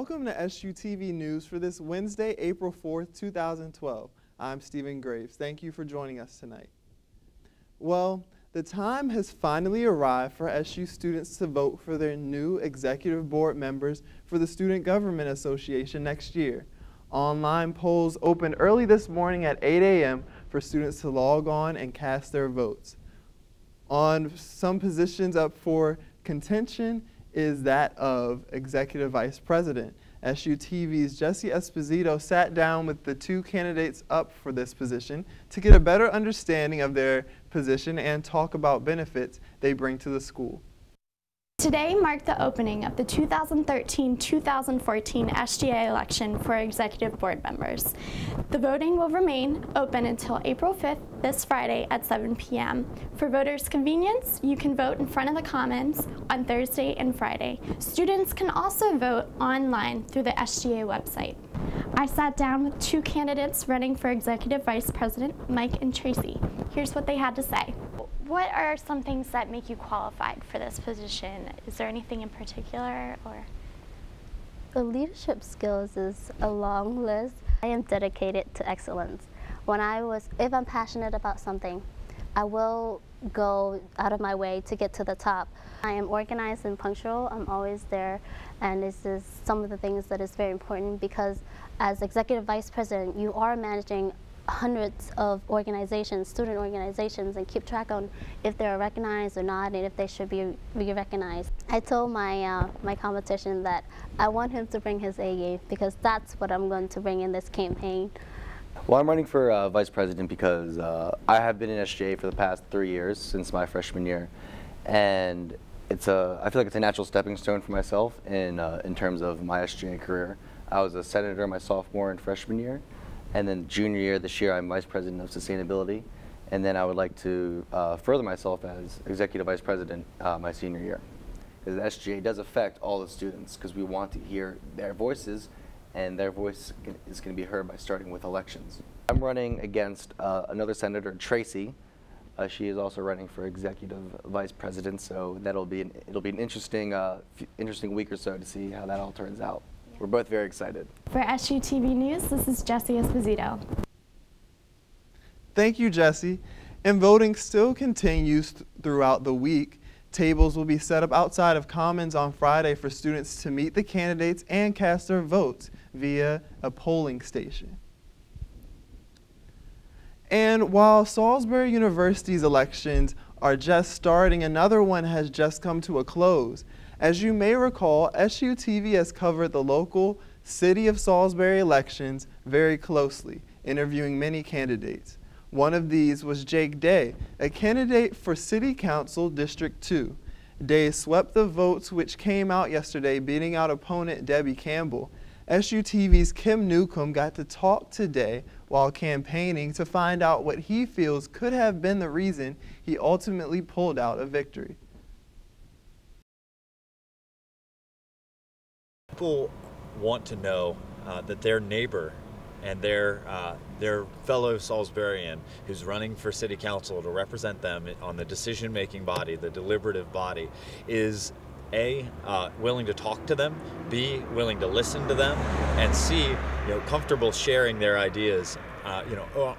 Welcome to SUTV News for this Wednesday, April 4th, 2012. I'm Stephen Graves. Thank you for joining us tonight. Well, the time has finally arrived for SU students to vote for their new executive board members for the Student Government Association next year. Online polls opened early this morning at 8 a.m. for students to log on and cast their votes. On some positions up for contention is that of Executive Vice President. SUTV's Jesse Esposito sat down with the two candidates up for this position to get a better understanding of their position and talk about benefits they bring to the school. Today marked the opening of the 2013-2014 SGA election for executive board members. The voting will remain open until April 5th, this Friday at 7 p.m. For voters' convenience, you can vote in front of the Commons on Thursday and Friday. Students can also vote online through the SGA website. I sat down with two candidates running for Executive Vice President, Mike and Tracy. Here's what they had to say. What are some things that make you qualified for this position? Is there anything in particular, or? The leadership skills is a long list. I am dedicated to excellence. If I'm passionate about something, I will go out of my way to get to the top. I am organized and punctual. I'm always there, and this is some of the things that is very important because as Executive Vice President, you are managing hundreds of organizations, student organizations, and keep track on if they're recognized or not and if they should be recognized. I told my my competition that I want him to bring his A game because that's what I'm going to bring in this campaign. Well, I'm running for Vice President because I have been in SGA for the past 3 years since my freshman year, and I feel like it's a natural stepping stone for myself in terms of my SGA career. I was a senator my sophomore and freshman year. And then junior year, this year, I'm Vice President of Sustainability. And then I would like to further myself as Executive Vice President my senior year. Because the SGA does affect all the students because we want to hear their voices, and their voice is going to be heard by starting with elections. I'm running against another Senator, Tracy. She is also running for Executive Vice President, so it'll be an interesting week or so to see how that all turns out. We're both very excited. For SUTV News, this is Jesse Esposito. Thank you, Jesse. And voting still continues throughout the week. Tables will be set up outside of Commons on Friday for students to meet the candidates and cast their votes via a polling station. And while Salisbury University's elections are just starting, another one has just come to a close. As you may recall, SUTV has covered the local City of Salisbury elections very closely, interviewing many candidates. One of these was Jake Day, a candidate for City Council District 2. Day swept the votes which came out yesterday, beating out opponent Debbie Campbell. SUTV's Kim Newcomb got to talk to Day while campaigning to find out what he feels could have been the reason he ultimately pulled out a victory. People want to know that their neighbor and their fellow Salisburian who's running for city council to represent them on the decision-making body, the deliberative body, is A, willing to talk to them, B, willing to listen to them, and C, comfortable sharing their ideas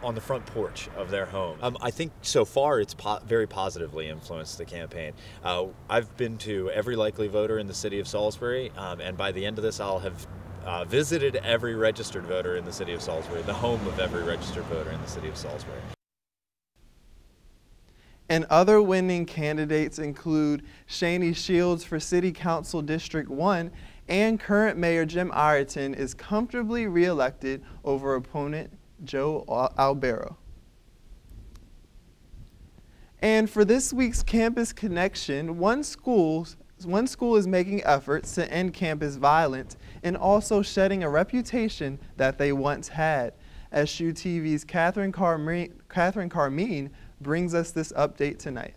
on the front porch of their home. I think so far it's very positively influenced the campaign. I've been to every likely voter in the city of Salisbury, and by the end of this I'll have visited every registered voter in the city of Salisbury, the home of every registered voter in the city of Salisbury. And other winning candidates include Shani Shields for City Council District 1, and current Mayor Jim Ireton is comfortably re-elected over opponent Joe Albero. And for this week's Campus Connection, one school is making efforts to end campus violence and also shedding a reputation that they once had. SUTV's Katherine Carmean brings us this update tonight.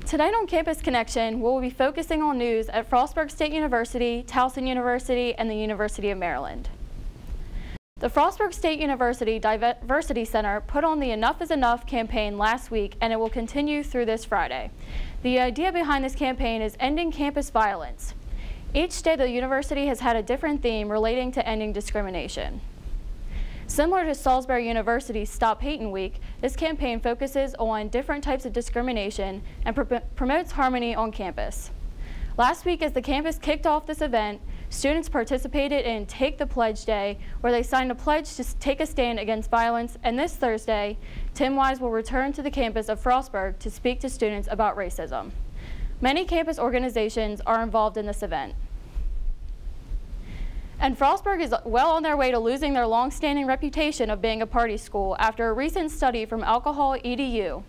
Tonight on Campus Connection, we'll be focusing on news at Frostburg State University, Towson University, and the University of Maryland. The Frostburg State University Diversity Center put on the Enough is Enough campaign last week, and it will continue through this Friday. The idea behind this campaign is ending campus violence. Each day, the university has had a different theme relating to ending discrimination. Similar to Salisbury University's Stop Hatin' Week, this campaign focuses on different types of discrimination and promotes harmony on campus. Last week, as the campus kicked off this event, students participated in Take the Pledge Day, where they signed a pledge to take a stand against violence, and this Thursday, Tim Wise will return to the campus of Frostburg to speak to students about racism. Many campus organizations are involved in this event. And Frostburg is well on their way to losing their long-standing reputation of being a party school after a recent study from Alcohol EDU.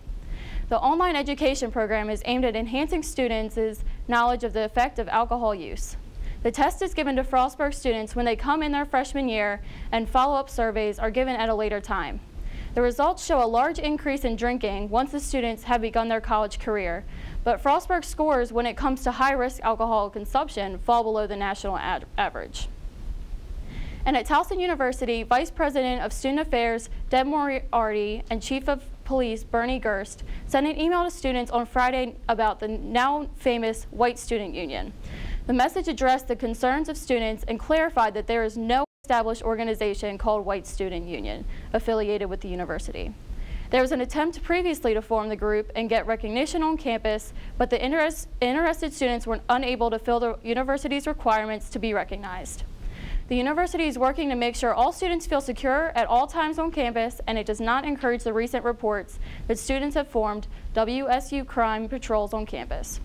The online education program is aimed at enhancing students' knowledge of the effect of alcohol use. The test is given to Frostburg students when they come in their freshman year, and follow-up surveys are given at a later time. The results show a large increase in drinking once the students have begun their college career, but Frostburg scores when it comes to high-risk alcohol consumption fall below the national average. And at Towson University, Vice President of Student Affairs Deb Moriarty and Chief of Police Bernie Gerst sent an email to students on Friday about the now famous White Student Union. The message addressed the concerns of students and clarified that there is no established organization called White Student Union affiliated with the university. There was an attempt previously to form the group and get recognition on campus, but the interested students were unable to fill the university's requirements to be recognized. The university is working to make sure all students feel secure at all times on campus, and it does not encourage the recent reports that students have formed WSU crime patrols on campus.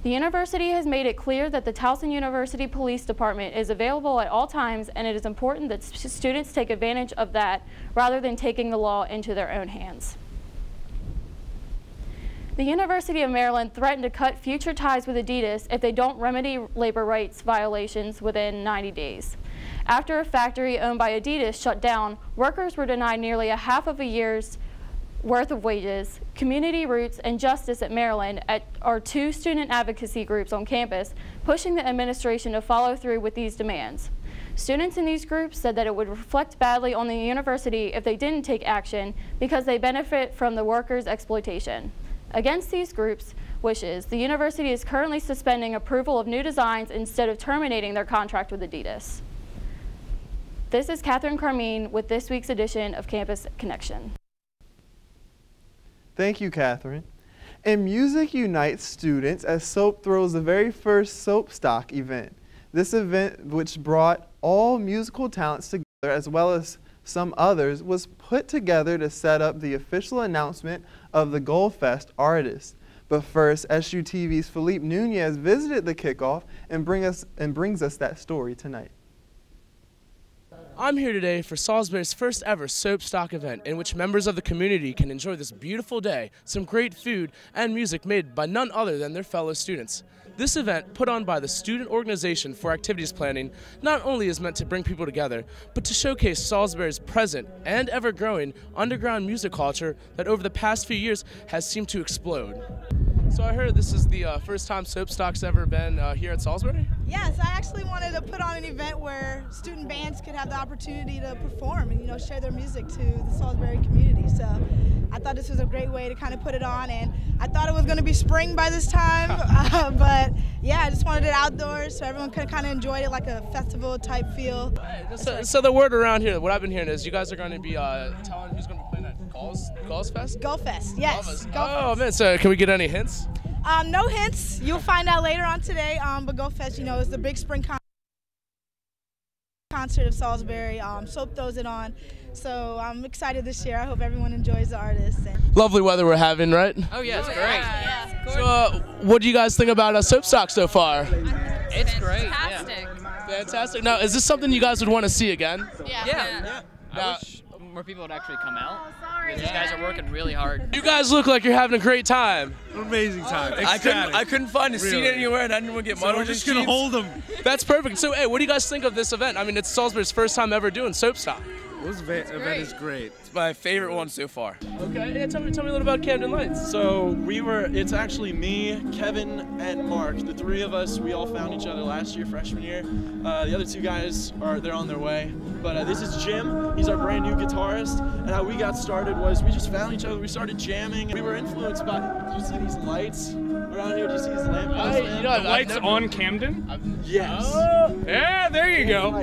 The university has made it clear that the Towson University Police Department is available at all times, and it is important that students take advantage of that rather than taking the law into their own hands. The University of Maryland threatened to cut future ties with Adidas if they don't remedy labor rights violations within 90 days. After a factory owned by Adidas shut down, workers were denied nearly a half of a year's worth of wages. Community Roots and Justice at Maryland are two student advocacy groups on campus, pushing the administration to follow through with these demands. Students in these groups said that it would reflect badly on the university if they didn't take action because they benefit from the workers' exploitation. Against these groups' wishes, the university is currently suspending approval of new designs instead of terminating their contract with Adidas. This is Katherine Carmean with this week's edition of Campus Connection. Thank you, Katherine. And music unites students as SOAP throws the very first SOAPstock event. This event, which brought all musical talents together as well as some others, was put together to set up the official announcement of the GullFest artists. But first, SUTV's Felipe Nunez visited the kickoff and brings us that story tonight. I'm here today for Salisbury's first ever SOAPstock event, in which members of the community can enjoy this beautiful day, some great food, and music made by none other than their fellow students. This event, put on by the Student Organization for Activities Planning, not only is meant to bring people together, but to showcase Salisbury's present and ever-growing underground music culture that over the past few years has seemed to explode. So I heard this is the first time SOAPstock's ever been here at Salisbury? Yes, I actually wanted to put on an event where student bands could have the opportunity to perform and, share their music to the Salisbury community. So I thought this was a great way to kind of put it on, and I thought it was going to be spring by this time, but yeah, I just wanted it outdoors so everyone could kind of enjoy it like a festival type feel. So the word around here, what I've been hearing is you guys are going to be telling who's going to be playing at GullFest? GullFest, yes. Oh man, so can we get any hints? No hints. You'll find out later on today, but GullFest, is the big spring concert of Salisbury. SOAP throws it on, so I'm excited this year. I hope everyone enjoys the artists. Lovely weather we're having, right? Oh yeah, it's great. Yeah. So what do you guys think about SOAPstock so far? It's great. Fantastic. Yeah. Fantastic. Now, is this something you guys would want to see again? Yeah. I wish more people would actually come out. These guys are working really hard. You guys look like you're having a great time. Amazing time. I couldn't find a seat anywhere, and I didn't want to get muddled. We're just gonna hold them. That's perfect. So, hey, what do you guys think of this event? I mean, it's Salisbury's first time ever doing SOAPstock. This event is great. It's my favorite one so far. Okay, yeah, tell me a little about Camden Lights. So it's actually me, Kevin, and Mark. The three of us, we all found each other last year, freshman year. The other two guys, they're on their way. But this is Jim. He's our brand new guitarist. And how we got started was we just found each other. We started jamming. We were influenced by, you see these lights? We around here. Do you see his lamp? The lights on Camden? Yes. Yeah, there you go.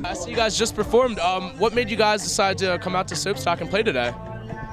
I see you guys just performed. What made you guys decide to come out to SOAPstock and play today?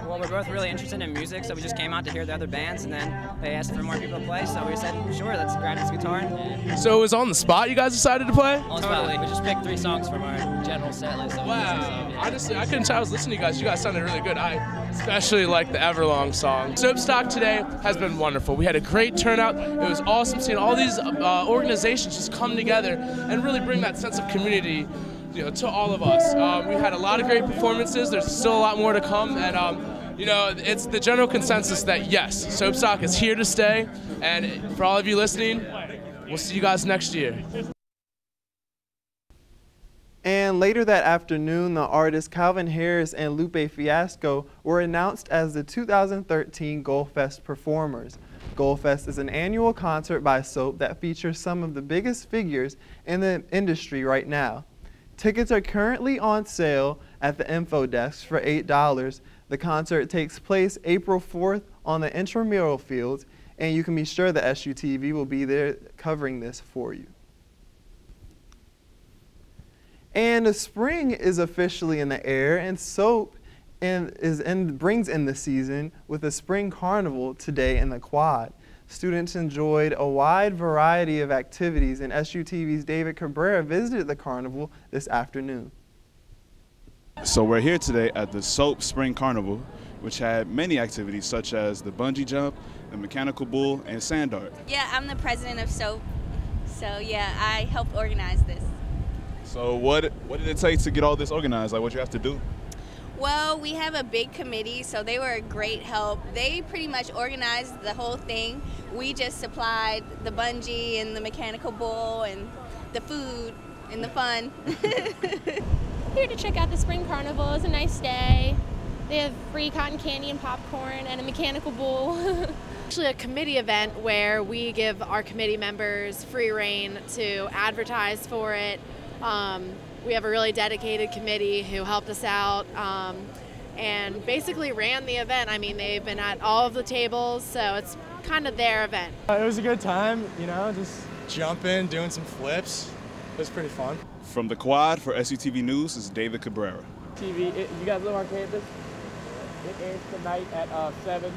Well, we're both really interested in music, so we just came out to hear the other bands, and then they asked for more people to play, so we said, sure, let's grab this guitar. And So it was on the spot you guys decided to play? on the spot, we just picked 3 songs from our general set list. So Wow. Honestly, I couldn't tell I was listening to you guys. You guys sounded really good. I especially like the Everlong song. SOAPstock today has been wonderful. We had a great turnout. It was awesome seeing all these organizations just come together and really bring that sense of community, to all of us. We had a lot of great performances. There's still a lot more to come, and it's the general consensus that yes, SOAPstock is here to stay, and for all of you listening, we'll see you guys next year. And later that afternoon, the artists Calvin Harris and Lupe Fiasco were announced as the 2013 GullFest performers. GullFest is an annual concert by SOAP that features some of the biggest figures in the industry right now. Tickets are currently on sale at the info desk for $8. The concert takes place April 4th on the intramural fields, and you can be sure that SUTV will be there covering this for you. And the spring is officially in the air, and SOAP brings in the season with a spring carnival today in the Quad. Students enjoyed a wide variety of activities, and SUTV's David Cabrera visited the carnival this afternoon. So we're here today at the SOAP Spring Carnival, which had many activities such as the bungee jump, the mechanical bull, and sand art. Yeah, I'm the president of SOAP, so yeah, I helped organize this. So what did it take to get all this organized? Like, what you have to do? Well, we have a big committee, so they were a great help. They pretty much organized the whole thing. We just supplied the bungee and the mechanical bull and the food and the fun. Here to check out the spring carnival. It's a nice day. They have free cotton candy and popcorn and a mechanical bull. Actually a committee event where we give our committee members free reign to advertise for it. We have a really dedicated committee who helped us out and basically ran the event. I mean, they've been at all of the tables, so it's kind of their event. It was a good time, just jumping, doing some flips. It was pretty fun. From the Quad for SUTV News is David Cabrera. TV, you guys live on campus? It ends tonight at 7.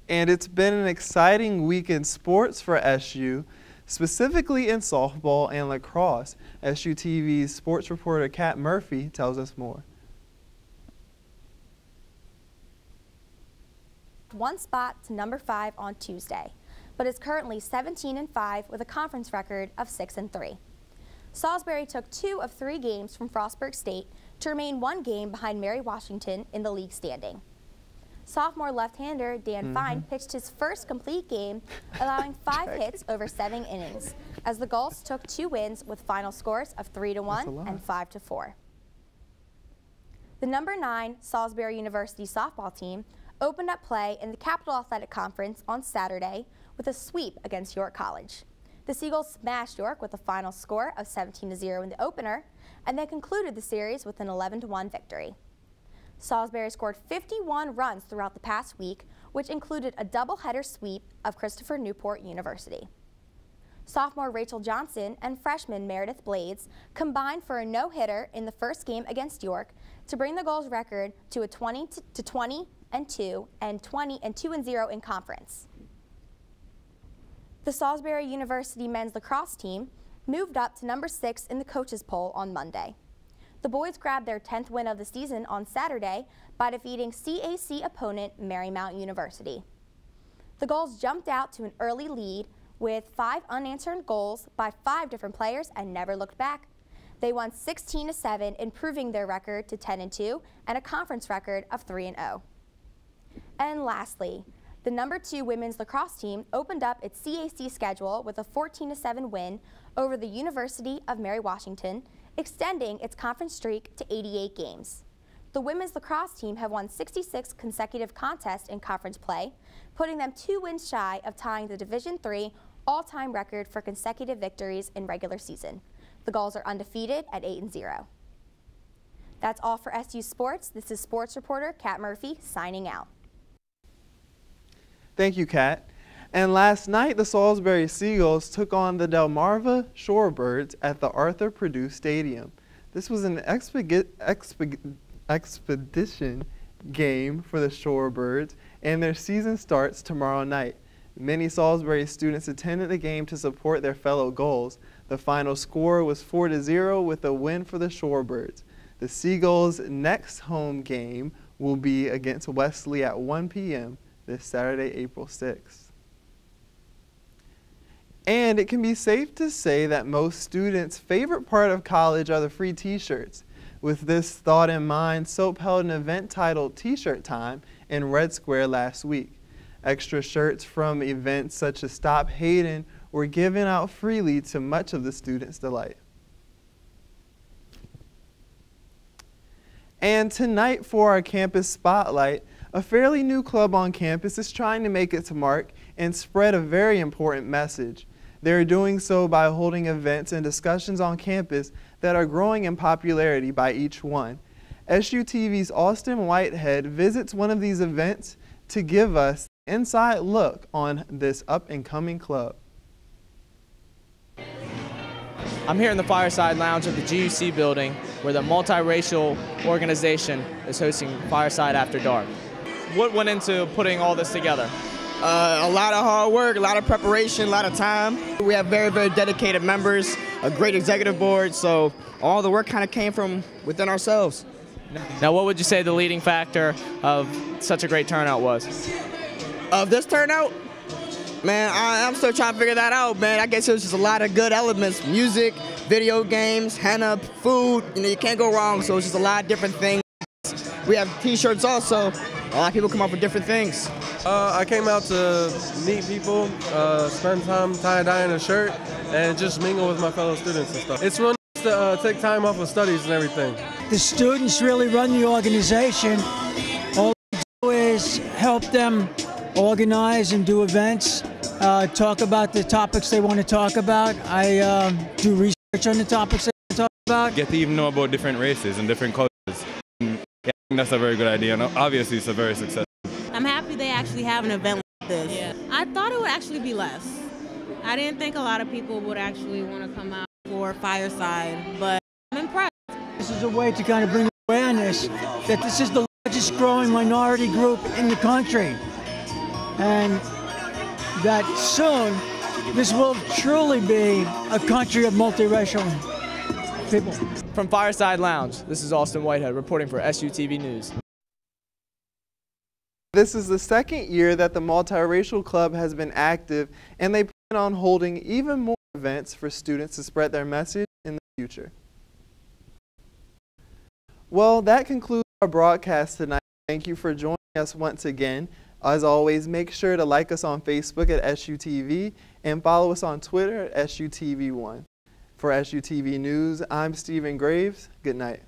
And it's been an exciting week in sports for SU, specifically in softball and lacrosse. SUTV's sports reporter Kat Murphy tells us more. One spot to number 5 on Tuesday, but is currently 17-5 with a conference record of 6-3. Salisbury took 2 of 3 games from Frostburg State to remain 1 game behind Mary Washington in the league standing. Sophomore left-hander Dan Fine pitched his first complete game, allowing 5 hits over 7 innings, as the Gulls took 2 wins with final scores of 3-1 and 5-4. The number 9 Salisbury University softball team opened up play in the Capital Athletic Conference on Saturday with a sweep against York College. The Seagulls smashed York with a final score of 17-0 in the opener, and they concluded the series with an 11-1 victory. Salisbury scored 51 runs throughout the past week, which included a doubleheader sweep of Christopher Newport University. Sophomore Rachel Johnson and freshman Meredith Blades combined for a no-hitter in the first game against York to bring the Gulls' record to a 20-2 and 20-2 in conference. The Salisbury University men's lacrosse team moved up to number 6 in the coaches poll on Monday. The boys grabbed their 10th win of the season on Saturday by defeating CAC opponent Marymount University. The Gulls jumped out to an early lead with 5 unanswered goals by 5 different players and never looked back. They won 16-7, improving their record to 10-2 and a conference record of 3-0. And lastly, the number 2 women's lacrosse team opened up its CAC schedule with a 14-7 win over the University of Mary Washington, extending its conference streak to 88 games. The women's lacrosse team have won 66 consecutive contests in conference play, putting them 2 wins shy of tying the Division III all-time record for consecutive victories in regular season. The Gulls are undefeated at 8-0. That's all for SU Sports. This is sports reporter Kat Murphy signing out. Thank you, Kat. And last night, the Salisbury Seagulls took on the Delmarva Shorebirds at the Arthur Purdue Stadium. This was an expedition game for the Shorebirds, and their season starts tomorrow night. Many Salisbury students attended the game to support their fellow Gulls. The final score was 4-0 with a win for the Shorebirds. The Seagulls' next home game will be against Wesley at 1 p.m. this Saturday, April 6th. And it can be safe to say that most students' favorite part of college are the free t-shirts. With this thought in mind, SOAP held an event titled T-Shirt Time in Red Square last week. Extra shirts from events such as Stop Hayden were given out freely to much of the students' delight. And tonight for our campus spotlight, a fairly new club on campus is trying to make its mark and spread a very important message. They're doing so by holding events and discussions on campus that are growing in popularity by each one. SUTV's Austin Whitehead visits one of these events to give us an inside look on this up-and-coming club. I'm here in the Fireside Lounge of the GUC building where the multiracial organization is hosting Fireside After Dark. What went into putting all this together? A lot of hard work, a lot of preparation, a lot of time. We have very, very dedicated members, a great executive board, so all the work kind of came from within ourselves. Now, what would you say the leading factor of such a great turnout was? Of this turnout? Man, I'm still trying to figure that out, man. I guess it was just a lot of good elements. Music, video games, henna, food, you can't go wrong, so it's just a lot of different things. We have t-shirts also. A lot of people come up with different things. I came out to meet people, spend time tie-dyeing a shirt, and just mingle with my fellow students and stuff. It's real nice to take time off of studies and everything. The students really run the organization. All we do is help them organize and do events, talk about the topics they want to talk about. I do research on the topics they want to talk about. Get to even know about different races and different cultures. And yeah, I think that's a very good idea, and obviously it's a very successful. I'm happy they actually have an event like this. Yeah. I thought it would actually be less. I didn't think a lot of people would actually want to come out for Fireside, but I'm impressed. This is a way to kind of bring awareness that this is the largest growing minority group in the country. And that soon, this will truly be a country of multiracial people. From Fireside Lounge, this is Austin Whitehead reporting for SUTV News. This is the second year that the Multiracial Club has been active, and they plan on holding even more events for students to spread their message in the future. Well, that concludes our broadcast tonight. Thank you for joining us once again. As always, make sure to like us on Facebook at SUTV and follow us on Twitter at SUTV1. For SUTV News, I'm Stephen Graves. Good night.